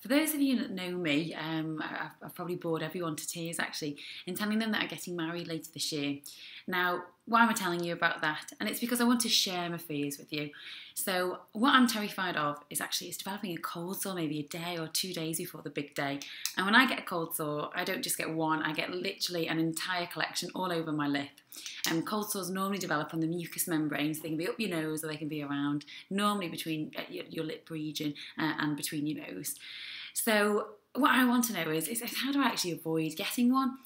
For those of you that know me, I've probably bored everyone to tears actually in telling them that I'm getting married later this year. Now, why am I telling you about that? And it's because I want to share my fears with you. So what I'm terrified of is developing a cold sore maybe a day or 2 days before the big day. And when I get a cold sore, I don't just get one, I get literally an entire collection all over my lip. Cold sores normally develop on the mucous membranes. They can be up your nose or they can be around, normally between your lip region and between your nose. So what I want to know is how do I actually avoid getting one?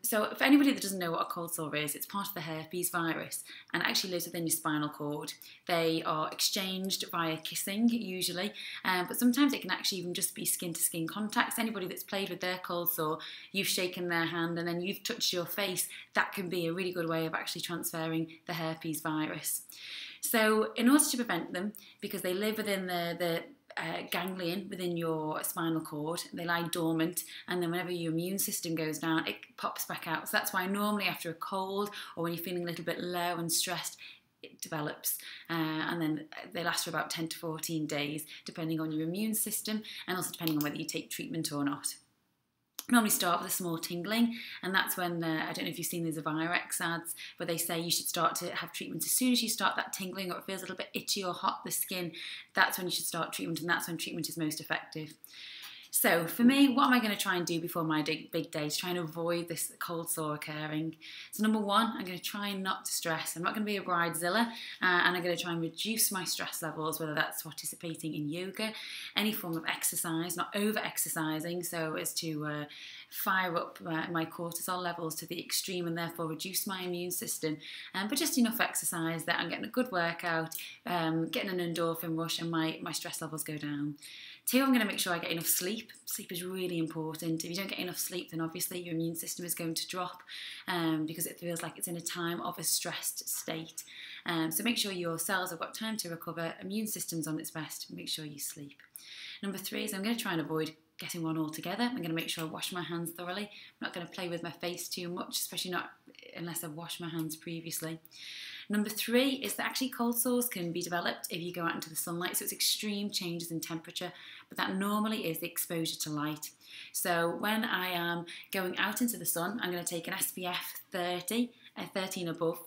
So for anybody that doesn't know what a cold sore is, it's part of the herpes virus and actually lives within your spinal cord. They are exchanged via kissing usually, but sometimes it can actually even just be skin-to-skin contacts. Anybody that's played with their cold sore, you've shaken their hand and then you've touched your face, that can be a really good way of actually transferring the herpes virus. So in order to prevent them, because they live within the ganglion within your spinal cord, they lie dormant, and then whenever your immune system goes down, it pops back out. So that's why normally after a cold or when you're feeling a little bit low and stressed, it develops, and then they last for about 10 to 14 days, depending on your immune system and also depending on whether you take treatment or not. Normally start with a small tingling, and that's when, I don't know if you've seen these Virex ads, where they say you should start to have treatment as soon as you start that tingling or it feels a little bit itchy or hot, the skin, that's when you should start treatment, and that's when treatment is most effective. So for me, what am I going to try and do before my big day to try and avoid this cold sore occurring? So number one, I'm going to try not to stress. I'm not going to be a bridezilla, and I'm going to try and reduce my stress levels, whether that's participating in yoga, any form of exercise, not over-exercising, so as to fire up my cortisol levels to the extreme and therefore reduce my immune system, but just enough exercise that I'm getting a good workout, getting an endorphin rush, and my stress levels go down. Two, I'm going to make sure I get enough sleep. Sleep is really important. If you don't get enough sleep, then obviously your immune system is going to drop because it feels like it's in a time of a stressed state. So make sure your cells have got time to recover, immune system's on its best, make sure you sleep. Number three is I'm going to try and avoid getting one altogether. I'm going to make sure I wash my hands thoroughly. I'm not going to play with my face too much, especially not unless I've washed my hands previously. Number three is that actually cold sores can be developed if you go out into the sunlight, so it's extreme changes in temperature, but that normally is the exposure to light. So when I am going out into the sun, I'm going to take an SPF 30, 13 above,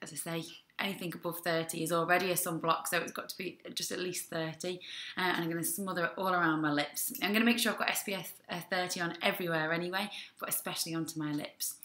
as I say, anything above 30 is already a sunblock, so it's got to be just at least 30, and I'm going to smother it all around my lips. I'm going to make sure I've got SPF 30 on everywhere anyway, but especially onto my lips.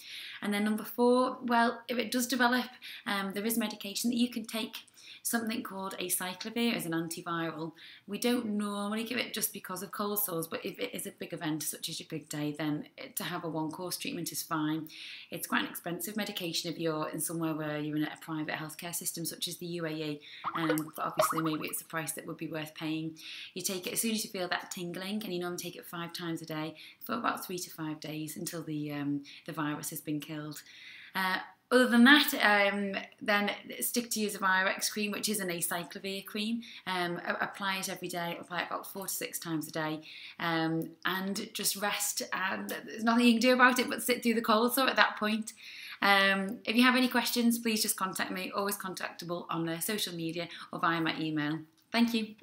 And then number four, well, if it does develop, there is medication that you can take. Something called acyclovir is an antiviral. We don't normally give it just because of cold sores, but if it is a big event such as your big day, then to have a one-course treatment is fine. It's quite an expensive medication if you're in somewhere where you're in a private healthcare system such as the UAE, but obviously maybe it's a price that would be worth paying. You take it as soon as you feel that tingling, and you normally take it 5 times a day for about 3 to 5 days until the virus has been killed. Other than that, then stick to use a Virex cream, which is an acyclovir cream. Apply it every day, apply it about 4 to 6 times a day, and just rest. And there's nothing you can do about it but sit through the cold sore at that point. If you have any questions, please just contact me, always contactable on social media or via my email. Thank you.